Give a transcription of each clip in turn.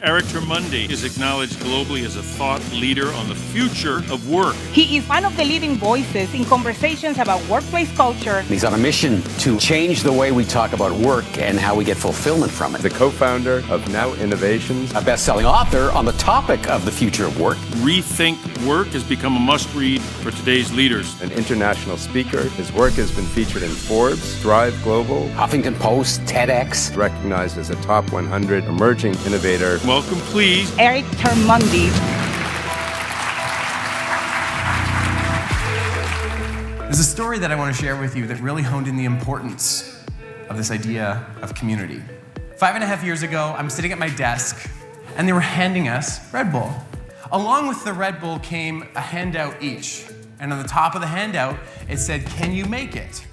Eric Termuende is acknowledged globally as a thought leader on the future of work. He is one of the leading voices in conversations about workplace culture. He's on a mission to change the way we talk about work and how we get fulfillment from it. The co-founder of Now Innovations. A best-selling author on the topic of the future of work. Rethink Work has become a must-read for today's leaders. An international speaker. His work has been featured in Forbes, Drive Global, Huffington Post, TEDx. Recognized as a top 100 emerging innovator. Welcome, please, Eric Termuende. There's a story that I want to share with you that really honed in the importance of this idea of community. 5.5 years ago, I'm sitting at my desk, and they were handing us Red Bull. Along with the Red Bull came a handout each. And on the top of the handout, it said, "Can you make it?"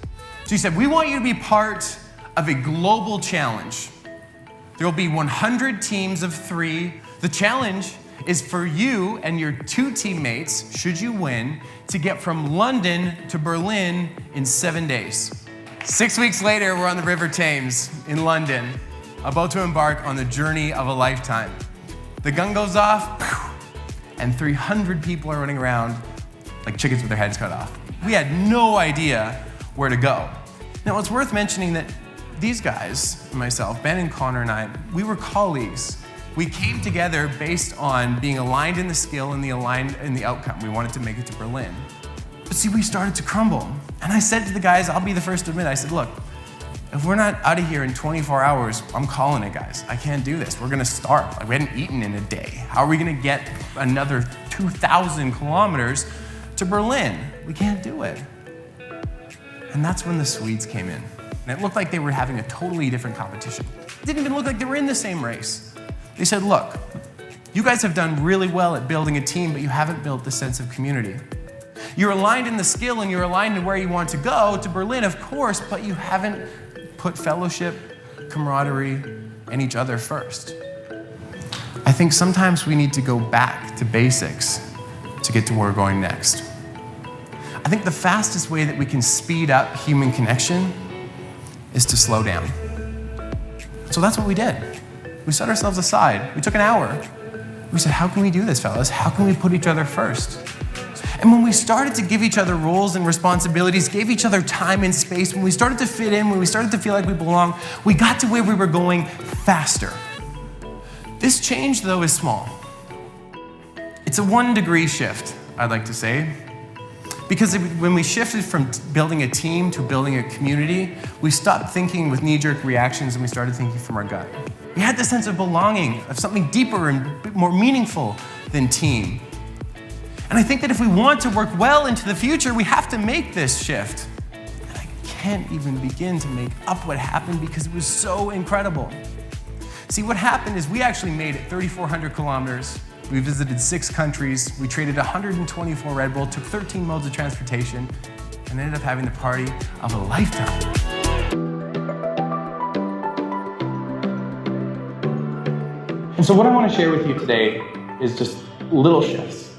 So he said, "We want you to be part of a global challenge. There will be 100 teams of 3. The challenge is for you and your 2 teammates, should you win, to get from London to Berlin in 7 days." 6 weeks later, we're on the River Thames in London, about to embark on the journey of a lifetime. The gun goes off, and 300 people are running around like chickens with their heads cut off. We had no idea where to go. Now, it's worth mentioning that these guys, myself, Ben and Connor and I, we were colleagues. We came together based on being aligned in the skill and aligned in the outcome. We wanted to make it to Berlin. But see, we started to crumble. And I said to the guys, I'll be the first to admit, I said, look, if we're not out of here in 24 hours, I'm calling it, guys. I can't do this. We're gonna starve. Like, we hadn't eaten in a day. How are we gonna get another 2,000 kilometers to Berlin? We can't do it. And that's when the Swedes came in. And it looked like they were having a totally different competition. It didn't even look like they were in the same race. They said, look, you guys have done really well at building a team, but you haven't built the sense of community. You're aligned in the skill and you're aligned in where you want to go, to Berlin, of course, but you haven't put fellowship, camaraderie, and each other first. I think sometimes we need to go back to basics to get to where we're going next. I think the fastest way that we can speed up human connection is to slow down. So that's what we did. We set ourselves aside. We took an hour. We said, how can we do this, fellas? How can we put each other first? And when we started to give each other roles and responsibilities, gave each other time and space, when we started to fit in, when we started to feel like we belong, we got to where we were going faster. This change, though, is small. It's a 1-degree shift, I'd like to say. Because when we shifted from building a team to building a community, we stopped thinking with knee-jerk reactions and we started thinking from our gut. We had this sense of belonging, of something deeper and more meaningful than team. And I think that if we want to work well into the future, we have to make this shift. And I can't even begin to make up what happened because it was so incredible. See, what happened is we actually made it 3,400 kilometers. We visited 6 countries. We traded 124 Red Bull, took 13 modes of transportation, and ended up having the party of a lifetime. And so what I want to share with you today is just little shifts.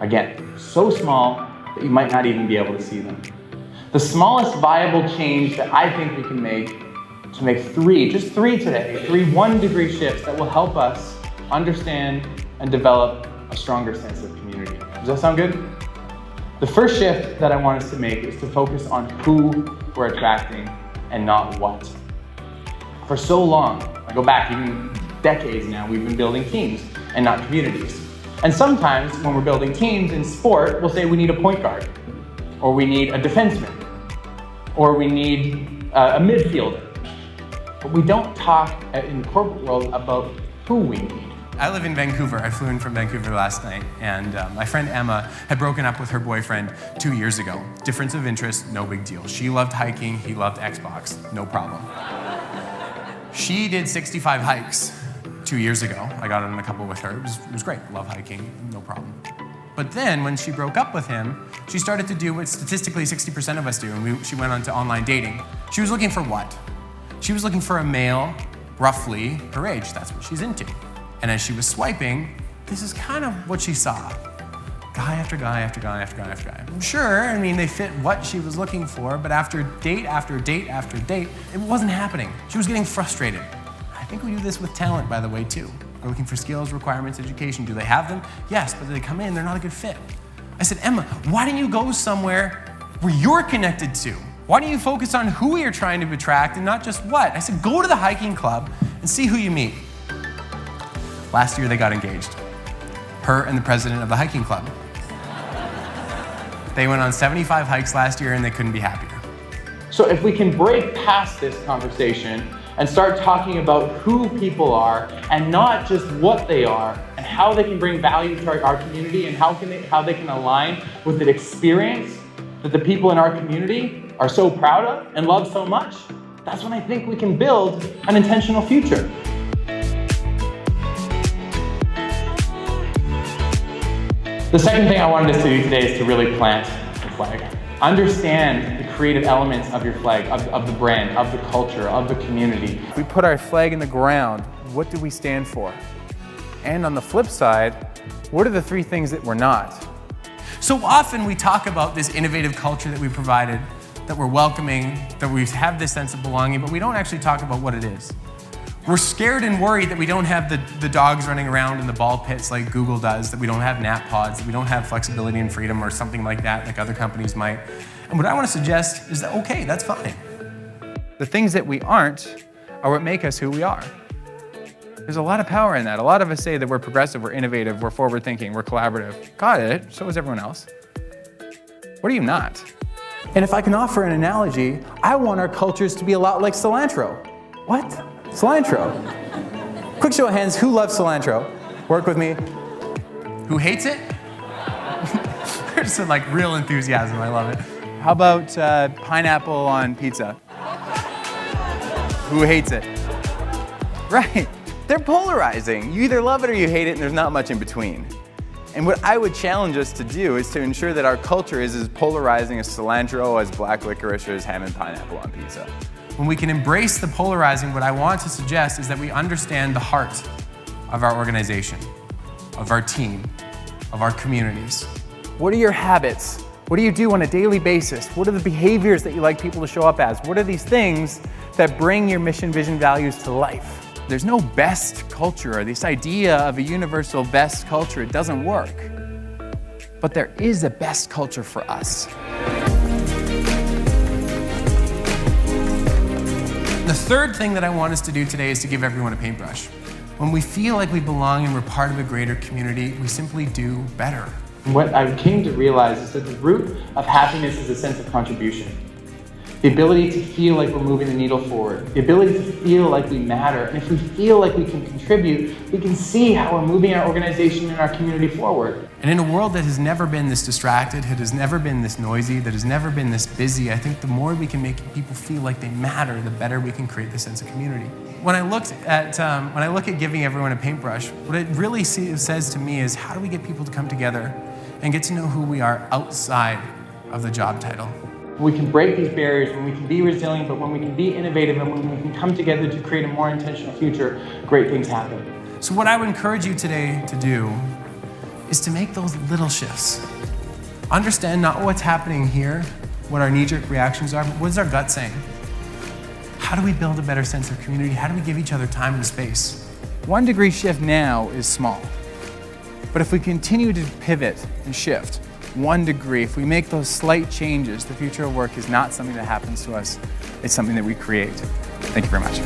Again, so small that you might not even be able to see them. The smallest viable change that I think we can make to make 3, just 3 today, 3 1-degree shifts that will help us understand and develop a stronger sense of community. Does that sound good? The first shift that I want us to make is to focus on who we're attracting and not what. For so long, I go back even decades now, we've been building teams and not communities. And sometimes when we're building teams in sport, we'll say we need a point guard, or we need a defenseman, or we need a midfielder. But we don't talk in the corporate world about who we need. I live in Vancouver. I flew in from Vancouver last night, and my friend Emma had broken up with her boyfriend 2 years ago. Difference of interest, no big deal. She loved hiking, he loved Xbox, no problem. She did 65 hikes 2 years ago. I got on a couple with her. It was great. Love hiking, no problem. But then when she broke up with him, she started to do what statistically 60% of us do, and she went on to online dating. She was looking for what? She was looking for a male, roughly her age. That's what she's into. And as she was swiping, this is kind of what she saw. Guy after guy after guy after guy after guy. Sure, I mean, they fit what she was looking for, but after date after date after date, it wasn't happening. She was getting frustrated. I think we do this with talent, by the way, too. We're looking for skills, requirements, education. Do they have them? Yes, but they come in, they're not a good fit. I said, Emma, why don't you go somewhere where you're connected to? Why don't you focus on who you're trying to attract and not just what? I said, go to the hiking club and see who you meet. Last year they got engaged. Her and the president of the hiking club. They went on 75 hikes last year and they couldn't be happier. So if we can break past this conversation and start talking about who people are and not just what they are and how they can bring value to our community and how they can align with the experience that the people in our community are so proud of and love so much, that's when I think we can build an intentional future. The second thing I wanted us to do today is to really plant the flag. Understand the creative elements of your flag, of the brand, of the culture, of the community. If we put our flag in the ground, what do we stand for? And on the flip side, what are the three things that we're not? So often we talk about this innovative culture that we provided, that we're welcoming, that we have this sense of belonging, but we don't actually talk about what it is. We're scared and worried that we don't have the dogs running around in the ball pits like Google does, that we don't have nap pods, that we don't have flexibility and freedom or something like that, like other companies might. And what I want to suggest is that, okay, that's fine. The things that we aren't are what make us who we are. There's a lot of power in that. A lot of us say that we're progressive, we're innovative, we're forward-thinking, we're collaborative. Got it, so is everyone else. What are you not? And if I can offer an analogy, I want our cultures to be a lot like cilantro. What? Cilantro. Quick show of hands, who loves cilantro? Work with me. Who hates it? There's some like real enthusiasm, I love it. How about pineapple on pizza? Who hates it? Right, they're polarizing. You either love it or you hate it, and there's not much in between. And what I would challenge us to do is to ensure that our culture is as polarizing as cilantro, as black licorice, or as ham and pineapple on pizza. When we can embrace the polarizing, what I want to suggest is that we understand the heart of our organization, of our team, of our communities. What are your habits? What do you do on a daily basis? What are the behaviors that you like people to show up as? What are these things that bring your mission, vision, values to life? There's no best culture, or this idea of a universal best culture. It doesn't work. But there is a best culture for us. The third thing that I want us to do today is to give everyone a paintbrush. When we feel like we belong and we're part of a greater community, we simply do better. What I came to realize is that the root of happiness is a sense of contribution. The ability to feel like we're moving the needle forward. The ability to feel like we matter. And if we feel like we can contribute, we can see how we're moving our organization and our community forward. And in a world that has never been this distracted, that has never been this noisy, that has never been this busy, I think the more we can make people feel like they matter, the better we can create this sense of community. When I look at giving everyone a paintbrush, what it really says to me is, how do we get people to come together and get to know who we are outside of the job title? We can break these barriers, when we can be resilient, but when we can be innovative and when we can come together to create a more intentional future, great things happen. So what I would encourage you today to do is to make those little shifts. Understand not what's happening here, what our knee-jerk reactions are, but what is our gut saying? How do we build a better sense of community? How do we give each other time and space? 1 degree shift now is small. But if we continue to pivot and shift 1 degree, if we make those slight changes, the future of work is not something that happens to us, it's something that we create. Thank you very much.